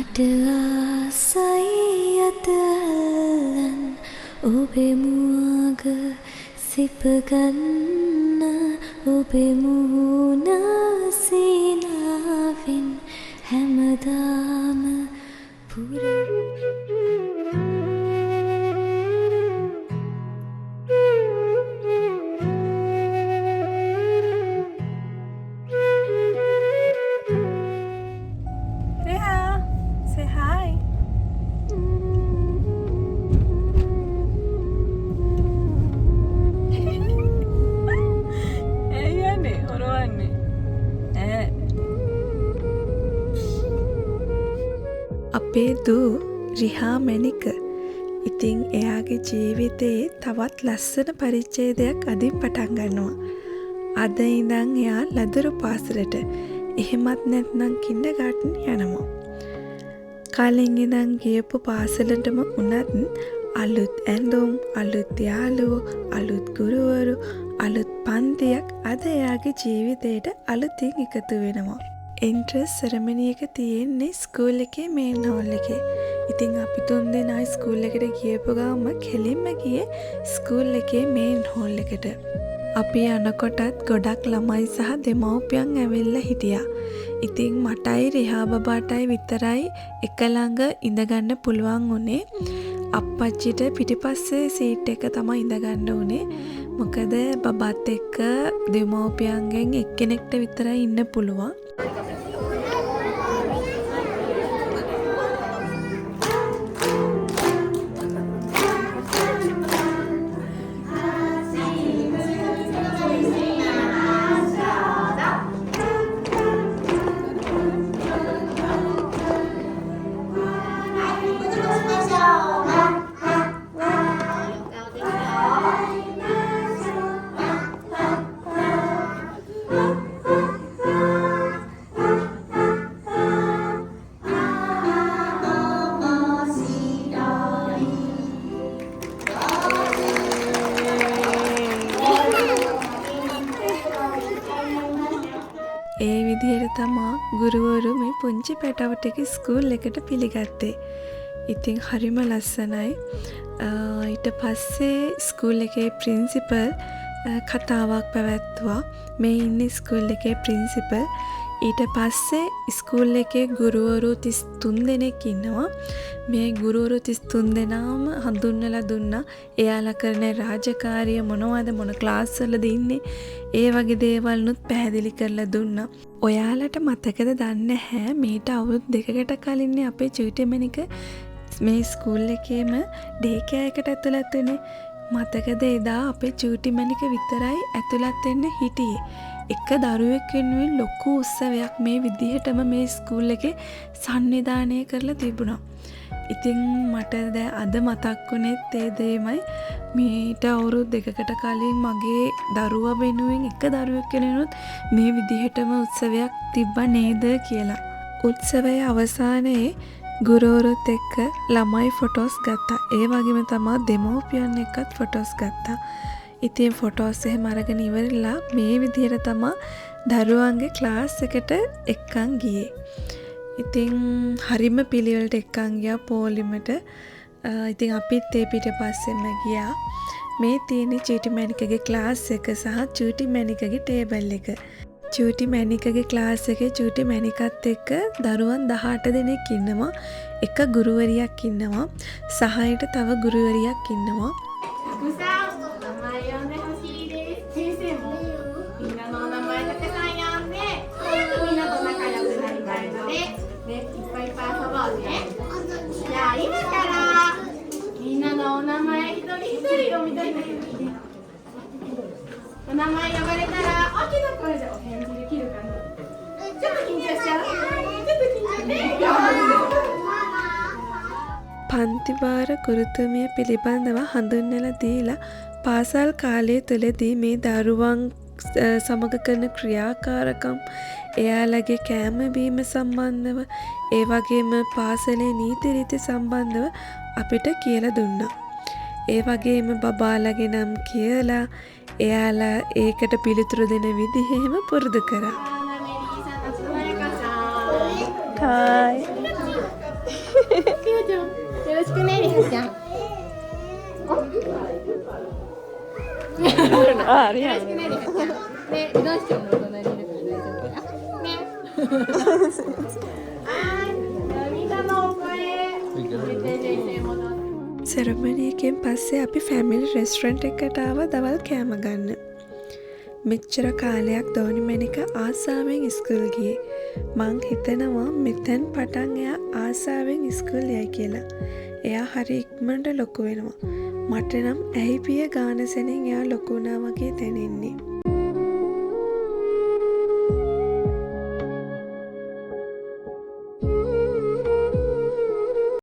මට ආසයි අතල්ලන් ඔබේ මුවග සිපගන්න ඔබේ මුහුණ සීනාවෙන් හැමදාම අපේ දූ රිහා මැණික. ඉතින් එයාගේ ජීවිතයේ තවත් ලස්සන පරිච්ඡේදයක් අදින් පටන් ගන්නවා. අද ඉඳන් එයා ලදරු පාසලට එහෙමත් නැත්නම් කින්ඩර්ගාටන් යනවා. කලින් ඉඳන් ගියපු පාසලටම උනත් අලුත් ඇඳුම්, අලුත් යාළුවෝ, අලුත් ගුරුවරු, අලුත් පන්තියක් අද එයාගේ ජීවිතයට අලුතින් එකතු වෙනවා. එන්ට්‍රන්ස් සෙරමනි එක තියෙන්නේ ස්කූල් එකේ මේන් හෝල් එකේ. ඉතින් අපි තුන් දෙනා ස්කූල් එකට ගියපු ගාම කෙලින්ම ගියේ ස්කූල් එකේ මේන් හෝල් එකට. අපි යනකොටත් ගොඩක් ළමයි සහ දෙමව්පියන් ඇවිල්ලා හිටියා. ඉතින් මටයි රිහා බබාටයි විතරයි එක ළඟ ඉඳගන්න පුළුවන් උනේ. අප්පච්චිට පිටිපස්සේ සීට් එක තමයි ඉඳගන්න උනේ. මොකද බබාත් එක්ක දෙමව්පියන්ගෙන් එක්කෙනෙක්ට විතරයි ඉන්න පුළුවන්. ඒ විදිහට තමා ගුරුවරු මේ පුංචි පැටවට එක ස්කූල් එකට පිළිගත්තේ. ඉතින් හරිම ලස්සනයි. ඊට පස්සේ ස්කූල් එකේ ප්‍රින්සිපල් කතාවක් පැවැත්තුවා. මේ ඉන්නේ ස්කූල් එකේ ප්‍රින්සිපල්. ඊට පස්සේ ස්කූල් එකේ ගුරුවරු 33 දෙනෙක් ඉන්නවා. මේ ගුරුවරු 33 දෙනාම හඳුන්වලා දුන්නා. එයාලා කරන රාජකාරිය මොනවද, මොන ක්ලාස් වලද ඉන්නේ, ඒ වගේ දේවල් නුත් පැහැදිලි කරලා දුන්නා. ඔයාලට මතකද දන්නේ නැහැ, මේට අවුරුදු 2කට කලින් අපේ චූටි මැණික මේ ස්කූල් එකේම ඩේ කෑ එකට ඇතුළත් වෙන්නේ. මතකද එදා අපේ චූටි මැණික විතරයි ඇතුළත් වෙන්න හිටියේ. එක දරුවෙක් වෙනුවෙන් ලොකු උත්සවයක් මේ විදිහටම මේ ස්කූල් එකේ සංවිධානය කරලා තිබුණා. ඉතින් මට දැන් අද මතක් වුණෙත් ඒ දෙයමයි. මීට අවුරුදු 2කට කලින් මගේ දරුවා වෙනුවෙන් එක දරුවෙක් වෙනුවෙන් මේ විදිහටම උත්සවයක් තිබ්බා නේද කියලා. උත්සවයේ අවසානයේ ගුරුවරුත් එක්ක ළමයි ෆොටෝස් ගත්තා. ඒ වගේම තමයි දෙමව්පියන් එක්කත් ෆොටෝස් ගත්තා. ඉතින් ෆොටෝස් එහෙම අරගෙන ඉවරලා මේ විදිහට තමයි දරුවන්ගේ ක්ලාස් එකට එක්කන් ගියේ. ඉතින් හරිම පිළිවෙලට එක්කන් ගියා පොලිමට. ඉතින් අපිත් ඒ පිටපස්සෙම ගියා. මේ තියෙන්නේ චූටි මැණිකගේ ක්ලාස් එක සහ චූටි මැණිකගේ ටේබල් එක. චූටි මැණිකගේ ක්ලාස් එකේ චූටි මැණිකත් එක්ක දරුවන් 18 දෙනෙක් ඉන්නවා. එක ගුරුවරියක් ඉන්නවා. සහයට තව ගුරුවරියක් ඉන්නවා. පන්තිවාර ගුරුතුමිය පිළිබඳව හඳුන්වලා දීලා පාසල් කාලය තුළදී මේ දරුවන් සමග කරන ක්‍රියාකාරකම්, එයාලගේ කෑම බීම සම්බන්ධව, ඒ වගේම පාසලේ නීති රීති සම්බන්ධව අපිට කියලා දුන්නා. ඒ වගේම බබාලගේ නම් කියලා එයාලා ඒකට පිළිතුරු දෙන විදිහ එහෙම පුරුදු කරා. よろしくねりはちゃん。 ありがとう。 ねりはちゃん。ね、うどん師匠もお隣にいるから大丈夫だよ。ね。はい。みんなのお声。සෙරමනි එකෙන් පස්සේ අපි ෆැමිලි රෙස්ටරන්ට් එකට ආවා දවල් කෑම ගන්න. මෙච්චර කාලයක් දෝනි මැනික ආසාවෙන් ඉස්කූල් ගියේ. මං හිතනවා මෙතෙන් පටන් එයා ආසාවෙන් ඉස්කූල් යයි කියලා. එයා හරි ඉක්මනට ලොකු වෙනවා. මට නම් ඇයි පිය ගාන සෙනෙන් එයා ලොකු වුණා වගේ දැනෙන්නේ.